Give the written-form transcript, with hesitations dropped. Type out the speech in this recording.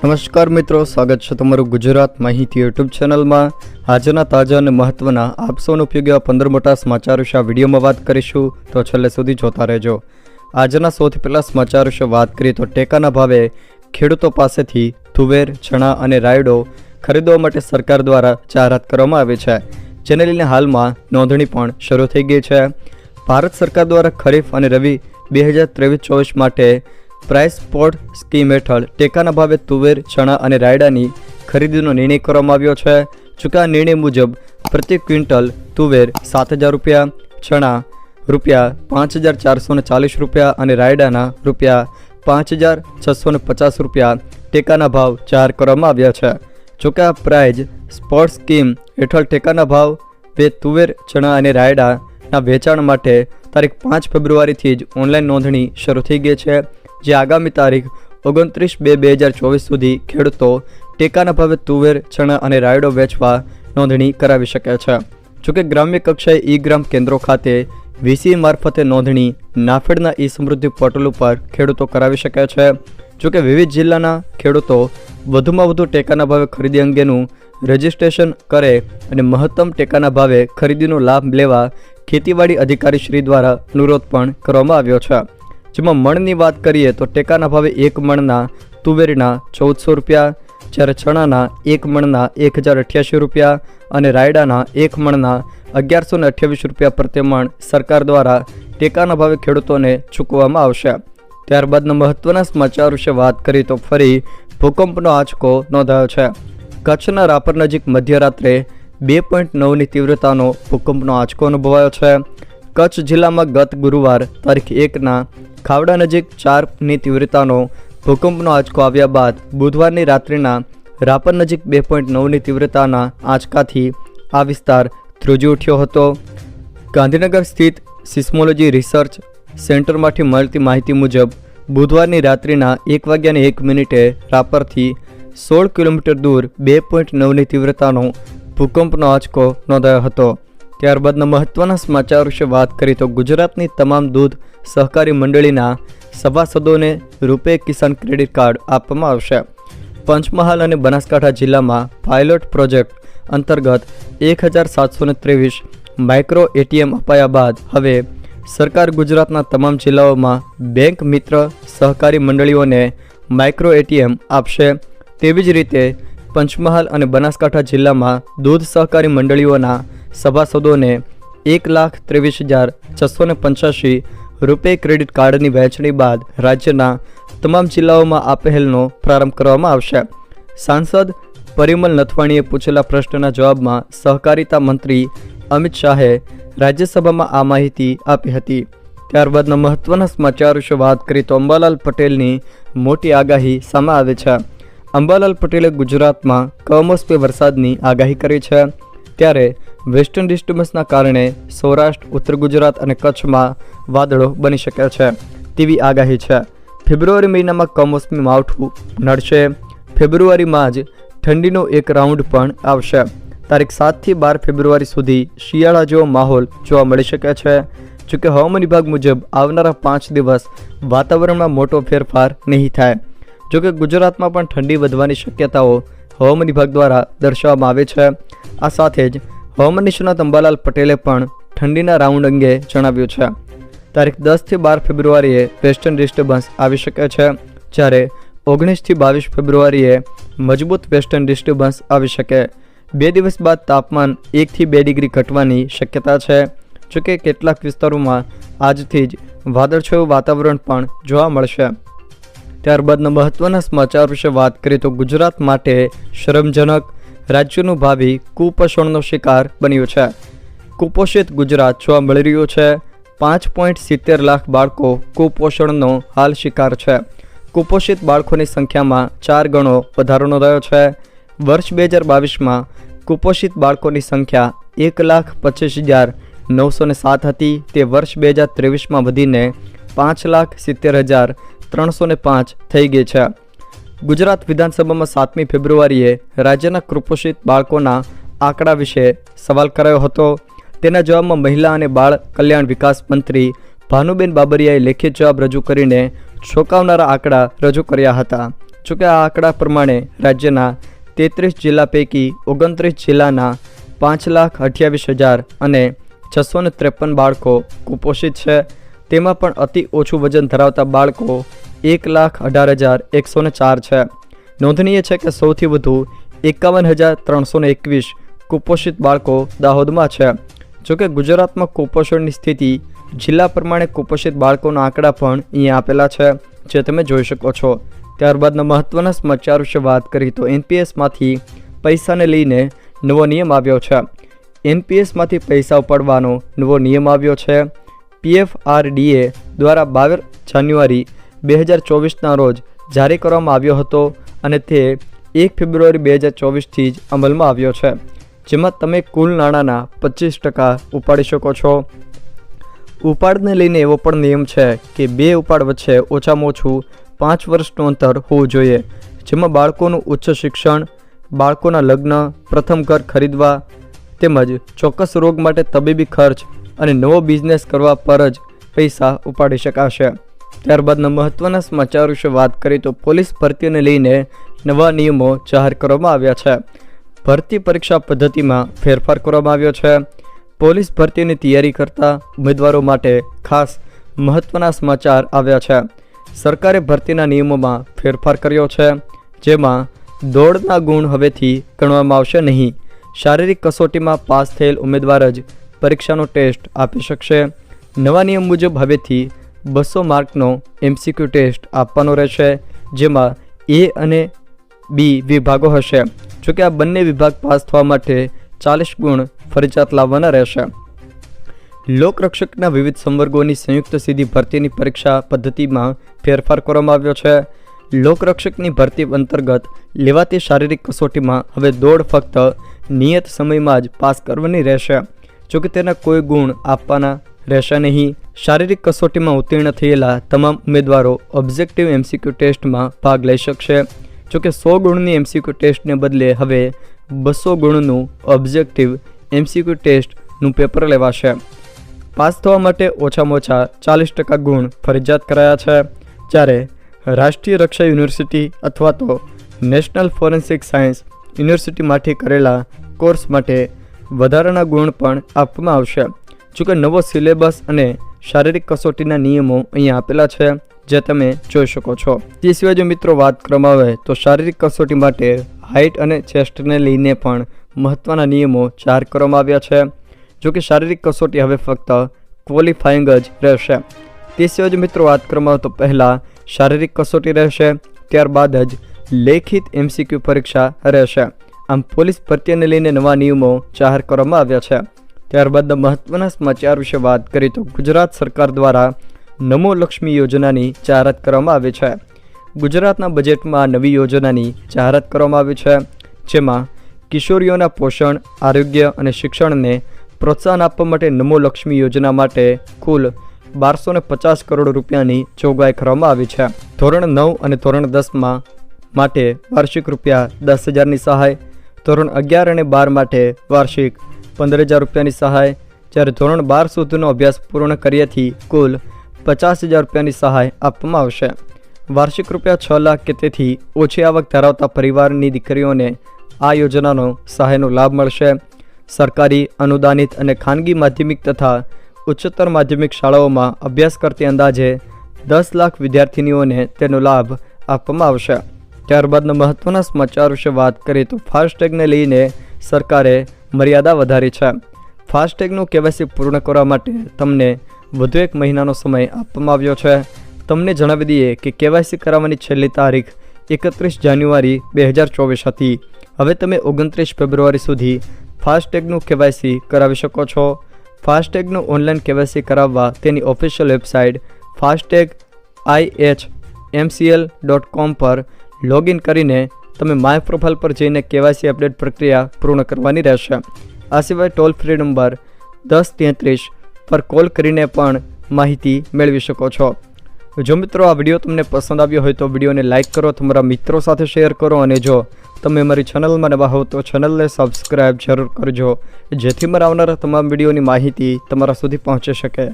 નમસ્કાર મિત્રો, સ્વાગત છે તમારું ગુજરાત માહિતી યુટ્યુબ ચેનલમાં। આજના તાજા અને મહત્વના આપ સૌને ઉપયોગી 15 મોટા સમાચાર વિશે આ વિડીયોમાં વાત કરીશું, તો છેલ્લે સુધી જોતા રહેજો। આજના સૌથી પહેલા સમાચાર વિશે વાત કરીએ તો ટેકાના ભાવે ખેડૂતો પાસેથી તુવેર, ચણા અને રાયડો ખરીદવા માટે સરકાર દ્વારા જાહેરાત કરવામાં આવી છે, જેને લઈને હાલમાં નોંધણી પણ શરૂ થઈ ગઈ છે। ભારત સરકાર દ્વારા ખરીફ અને રવિ 2023-24 માટે પ્રાઇસ સ્પોટ સ્કીમ હેઠળ ટેકાના ભાવે તુવેર, ચણા અને રાયડાની ખરીદીનો નિર્ણય કરવામાં આવ્યો છે। જોકે આ નિર્ણય મુજબ પ્રતિ ક્વિન્ટલ તુવેર 7,000 રૂપિયા, ચણા ₹5,440 અને રાયડાના ₹5,650 ટેકાના ભાવ જાહેર કરવામાં આવ્યા છે। જોકે આ પ્રાઇઝ સ્પોટ સ્કીમ હેઠળ ટેકાના ભાવ તુવેર, ચણા અને રાયડાના વેચાણ માટે તારીખ 5 ફેબ્રુઆરીથી જ ઓનલાઈન નોંધણી શરૂ થઈ ગઈ છે, જે આગામી તારીખ 29/2/2024 સુધી ખેડૂતો ટેકાના ભાવે તુવેર, ચણા અને રાયડો વેચવા નોંધણી કરાવી શકે છે। જોકે ગ્રામ્ય કક્ષાએ ઈ-ગ્રામ કેન્દ્રો ખાતે વીસી મારફતે નોંધણી નાફેડના ઈ સમૃદ્ધિ પોર્ટલ ઉપર ખેડૂતો કરાવી શકે છે। જોકે વિવિધ જિલ્લાના ખેડૂતો વધુમાં વધુ ટેકાના ભાવે ખરીદી અંગેનું રજિસ્ટ્રેશન કરે અને મહત્તમ ટેકાના ભાવે ખરીદીનો લાભ લેવા ખેતીવાડી અધિકારી શ્રી દ્વારા અનુરોધ પણ કરવામાં આવ્યો છે। જેમાં મણની વાત કરીએ તો ટેકાના ભાવે એક મણના તુવેરના 1,400 રૂપિયા, જ્યારે ચણાના એક મણના 1,088 રૂપિયા અને રાયડાના એક મણના 1,128 રૂપિયા પ્રતિ મણ સરકાર દ્વારા ટેકાના ભાવે ખેડૂતોને ચૂકવવામાં આવશે। ત્યારબાદના મહત્વના સમાચાર વિશે વાત કરીએ તો ફરી ભૂકંપનો આંચકો નોંધાયો છે। કચ્છના રાપર નજીક મધ્યરાત્રે 2.9ની તીવ્રતાનો ભૂકંપનો આંચકો અનુભવાયો છે। કચ્છ જિલ્લામાં ગત ગુરુવાર તારીખ 1ના ખાવડા નજીક 4ની તીવ્રતાનો ભૂકંપનો આંચકો આવ્યા બાદ બુધવારની રાત્રિના રાપર નજીક 2.9ની તીવ્રતાના આંચકાથી આ વિસ્તાર ધ્રુજી ઉઠ્યો હતો। ગાંધીનગર સ્થિત સિસ્મોલોજી રિસર્ચ સેન્ટરમાંથી મળતી માહિતી મુજબ બુધવારની રાત્રિના 1:01 રાપરથી 16 કિલોમીટર દૂર 2.9ની તીવ્રતાનો ભૂકંપનો આંચકો નોંધાયો હતો। ત્યારબાદના મહત્વના સમાચાર વિશે વાત કરીએ તો ગુજરાતની તમામ દૂધ સહકારી મંડળીના સભાસદોને રૂપે કિસાન ક્રેડિટ કાર્ડ આપવામાં આવશે। પંચમહાલ અને બનાસકાંઠા જિલ્લામાં પાયલોટ પ્રોજેક્ટ અંતર્ગત 1,723 માઇક્રો એટીએમ અપાયા બાદ હવે સરકાર ગુજરાતના તમામ જિલ્લાઓમાં બેંક મિત્ર સહકારી મંડળીઓને માઇક્રો એટીએમ આપશે। તેવી જ રીતે પંચમહાલ અને બનાસકાંઠા જિલ્લામાં દૂધ સહકારી મંડળીઓના સભાસદોને 1,23,685 રૂપે ક્રેડિટ કાર્ડની વહેંચણી બાદ રાજ્યના તમામ જિલ્લાઓમાં આ પહેલનો પ્રારંભ કરવામાં આવશે। સાંસદ પરિમલ નથવાણીએ પૂછેલા પ્રશ્નના જવાબમાં સહકારિતા મંત્રી અમિત શાહે રાજ્યસભામાં આ માહિતી આપી હતી। ત્યારબાદના મહત્વના સમાચાર વિશે વાત કરીએ તો અંબાલાલ પટેલની મોટી આગાહી સામે આવી છે। અંબાલાલ પટેલે ગુજરાતમાં કમોસમી વરસાદની આગાહી કરી છે, ત્યારે વેસ્ટર્ન ડિસ્ટર્બન્સના કારણે સૌરાષ્ટ્ર, ઉત્તર ગુજરાત અને કચ્છમાં વાદળો બની શકે છે તેવી આગાહી છે। ફેબ્રુઆરી મહિનામાં કમોસમી માવઠું નડશે। ફેબ્રુઆરીમાં જ ઠંડીનો એક રાઉન્ડ પણ આવશે। તારીખ 7થી 12 ફેબ્રુઆરી સુધી શિયાળા જેવો માહોલ જોવા મળી શકે છે। જોકે હવામાન વિભાગ મુજબ આવનારા 5 દિવસ વાતાવરણમાં મોટો ફેરફાર નહીં થાય। જોકે ગુજરાતમાં પણ ઠંડી વધવાની શક્યતાઓ હવામાન વિભાગ દ્વારા દર્શાવવામાં આવે છે। આ સાથે જ હવામાન નિષ્ણાત અંબાલાલ પટેલે પણ ઠંડીના રાઉન્ડ અંગે જણાવ્યું છે। તારીખ 10થી 12 ફેબ્રુઆરીએ વેસ્ટર્ન ડિસ્ટર્બન્સ આવી શકે છે, જ્યારે 19થી 22 ફેબ્રુઆરીએ મજબૂત વેસ્ટર્ન ડિસ્ટર્બન્સ આવી શકે। 2 દિવસ બાદ તાપમાન 1થી 2 ડિગ્રી ઘટવાની શક્યતા છે। જોકે કેટલાક વિસ્તારોમાં આજથી જ વાદળછાયું વાતાવરણ પણ જોવા મળશે। ત્યારબાદના મહત્વના સમાચાર વિશે વાત કરીએ તો ગુજરાત માટે શરમજનક, રાજ્યનું ભાવિ કુપોષણનો શિકાર બન્યું છે। કુપોષિત ગુજરાત જોવા મળી રહ્યું છે। 5.70 લાખ બાળકો કુપોષણનો હાલ શિકાર છે। કુપોષિત બાળકોની સંખ્યામાં 4 ગણો વધારો નોંધાયો છે। વર્ષ 2022માં કુપોષિત બાળકોની સંખ્યા 1,25,907 હતી, તે વર્ષ 2023માં વધીને 5,70,305 થઈ ગઈ છે। ગુજરાત વિધાનસભામાં 7મી ફેબ્રુઆરીએ રાજ્યના કુપોષિત બાળકોના આંકડા વિશે સવાલ કરાયો હતો। તેના જવાબમાં મહિલા અને બાળ કલ્યાણ વિકાસ મંત્રી ભાનુબેન બાબરિયાએ લેખિત જવાબ રજૂ કરીને ચોંકાવનારા આંકડા રજૂ કર્યા હતા। જોકે આ આંકડા પ્રમાણે રાજ્યના 33 જિલ્લા પૈકી 29 જિલ્લાના 5,28,000 અને 653 બાળકો કુપોષિત છે. તેમાં પણ અતિ ઓછું વજન ધરાવતા બાળકો 1,18,104 છે. નોંધનીય છે કે સૌથી વધુ 51,321 કુપોષિત બાળકો દાહોદમાં છે. જોકે ગુજરાતમાં કુપોષણની સ્થિતિ જિલ્લા પ્રમાણે કુપોષિત બાળકોના આંકડા પણ અહીંયા આપેલા છે, જે તમે જોઈ શકો છો. ત્યારબાદના મહત્વના સમાચાર વિશે વાત કરીએ તો એનપીએસમાંથી પૈસાને લઈને નવો નિયમ આવ્યો છે. એનપીએસમાંથી પૈસા ઉપાડવાનો નવો નિયમ આવ્યો છે. PFRDA દ્વારા 12 જાન્યુઆરી 2024ના રોજ જારી કરવામાં આવ્યો હતો અને તે 1 ફેબ્રુઆરી 2024થી જ અમલમાં આવ્યો છે, જેમાં તમે કુલ નાણાંના 25% ઉપાડી શકો છો. ઉપાડને લઈને એવો પણ નિયમ છે કે બે ઉપાડ વચ્ચે ઓછામાં ઓછું 5 વર્ષનું અંતર હોવું જોઈએ, જેમાં બાળકોનું ઉચ્ચ શિક્ષણ, બાળકોના લગ્ન, પ્રથમ ઘર ખરીદવા તેમજ ચોક્કસ રોગ માટે તબીબી ખર્ચ અને નવો બિઝનેસ કરવા પર જ પૈસા ઉપાડી શકાશે. ત્યારબાદના મહત્વના સમાચાર વિશે વાત કરીએ તો પોલીસ ભરતીને લઈને નવા નિયમો જાહેર કરવામાં આવ્યા છે. ભરતી પરીક્ષા પદ્ધતિમાં ફેરફાર કરવામાં આવ્યો છે. પોલીસ ભરતીની તૈયારી કરતા ઉમેદવારો માટે ખાસ મહત્વના સમાચાર આવ્યા છે. સરકારે ભરતીના નિયમોમાં ફેરફાર કર્યો છે, જેમાં દોડના ગુણ હવેથી ગણવામાં આવશે નહીં. શારીરિક કસોટીમાં પાસ થયેલ ઉમેદવાર જ પરીક્ષાનો ટેસ્ટ આપી શકશે. નવા નિયમ મુજબ હવેથી 200 માર્કનો MCQ ટેસ્ટ આપવાનો રહેશે, જેમાં A અને B વિભાગો હશે. જોકે આ બંને વિભાગ પાસ થવા માટે 40 ગુણ ફરજિયાત લાવવાના રહેશે. લોકરક્ષકના વિવિધ સંવર્ગોની સંયુક્ત સીધી ભરતીની પરીક્ષા પદ્ધતિમાં ફેરફાર કરવામાં આવ્યો છે. લોકરક્ષકની ભરતી અંતર્ગત લેવાતી શારીરિક કસોટીમાં હવે દોડ ફક્ત નિયત સમયમાં જ પાસ કરવાની રહેશે, જોકે તેના કોઈ ગુણ આપવાના રહેશે નહીં. શારીરિક કસોટીમાં ઉત્તીર્ણ થયેલા તમામ ઉમેદવારો ઓબ્જેક્ટિવ MCQ ટેસ્ટમાં ભાગ લઈ શકશે. જોકે 100 ગુણની MCQ ટેસ્ટને બદલે હવે 200 ગુણનું ઓબ્જેક્ટિવ MCQ ટેસ્ટનું પેપર લેવાશે. પાસ થવા માટે ઓછામાં ઓછા 40% ગુણ ફરજિયાત કરાયા છે, જ્યારે રાષ્ટ્રીય રક્ષા યુનિવર્સિટી અથવા તો નેશનલ ફોરેન્સિક સાયન્સ યુનિવર્સિટીમાંથી કરેલા કોર્સ માટે વધારાના ગુણ પણ આપવામાં આવશે. જોકે નવો સિલેબસ અને શારીરિક કસોટીના નિયમો અહીંયા આપેલા છે, જે તમે જોઈ શકો છો. તે સિવાય જો મિત્રો વાત કરવામાં આવે તો શારીરિક કસોટી માટે હાઇટ અને ચેસ્ટને લઈને પણ મહત્ત્વના નિયમો જાહેર કરવામાં આવ્યા છે. જોકે શારીરિક કસોટી હવે ફક્ત ક્વોલિફાઈંગ જ રહેશે. તે સિવાય જો મિત્રો વાત કરવામાં આવે તો પહેલાં શારીરિક કસોટી રહેશે, ત્યારબાદ જ લેખિત MCQ પરીક્ષા રહેશે. આમ પોલીસ ભરતીને લઈને નવા નિયમો જાહેર કરવામાં આવ્યા છે. ત્યારબાદ મહત્વના સમાચાર વિશે વાત કરીએ તો ગુજરાત સરકાર દ્વારા નમો લક્ષ્મી યોજનાની જાહેરાત કરવામાં આવી છે. ગુજરાતના બજેટમાં નવી યોજનાની જાહેરાત કરવામાં આવી છે, જેમાં કિશોરીઓના પોષણ, આરોગ્ય અને શિક્ષણને પ્રોત્સાહન આપવા માટે નમો લક્ષ્મી યોજના માટે કુલ 1250 કરોડ રૂપિયાની જોગવાઈ કરવામાં આવી છે. ધોરણ 9 અને ધોરણ 10 માટે વાર્ષિક ₹10,000ની સહાય, ધોરણ 11 અને 12 માટે વાર્ષિક 15,000 રૂપિયાની સહાય, જ્યારે ધોરણ 12 સુધીનો અભ્યાસ પૂર્ણ કર્યાથી કુલ 50,000 રૂપિયાની સહાય આપવામાં આવશે. વાર્ષિક ₹6 લાખ કે તેથી ઓછી આવક ધરાવતા પરિવારની દીકરીઓને આ યોજનાનો સહાયનો લાભ મળશે. સરકારી, અનુદાનિત અને ખાનગી માધ્યમિક તથા ઉચ્ચતર માધ્યમિક શાળાઓમાં અભ્યાસ કરતી અંદાજે 10 લાખ વિદ્યાર્થીનીઓને તેનો લાભ આપવામાં આવશે. ત્યારબાદના મહત્વના સમાચાર વિશે વાત કરીએ તો ફાસ્ટેગને લઈને સરકારે મર્યાદા વધારી છે. ફાસ્ટેગનું KYC પૂર્ણ કરવા માટે તમને વધુ 1 મહિનાનો સમય આપવામાં આવ્યો છે. તમને જણાવી દઈએ કે KYC કરાવવાની છેલ્લી તારીખ 31 જાન્યુઆરી 2024 હતી. હવે તમે 29 ફેબ્રુઆરી સુધી ફાસ્ટેગનું KYC કરાવી શકો છો. ફાસ્ટેગનું ઓનલાઈન KYC કરાવવા તેની ઓફિશિયલ વેબસાઇટ fastag.ihmcl.com પર લોગિન કરીને તમે માય પ્રોફાઇલ પર જઈને KYC અપડેટ પ્રક્રિયા પૂર્ણ કરવાની રહેશે. આ સિવાય ટોલ ફ્રી નંબર 1033 પર કોલ કરીને પણ માહિતી મેળવી શકો છો. જો મિત્રો આ વિડીયો તમને પસંદ આવ્યો હોય તો વિડીયોને લાઇક કરો, તમારા મિત્રો સાથે શેર કરો અને જો તમે અમારી ચેનલમાં નવા હો તો ચેનલને સબસ્ક્રાઈબ જરૂર કરજો, જેથી મારા આવનારા તમામ વિડીયોની માહિતી તમારા સુધી પહોંચી શકે.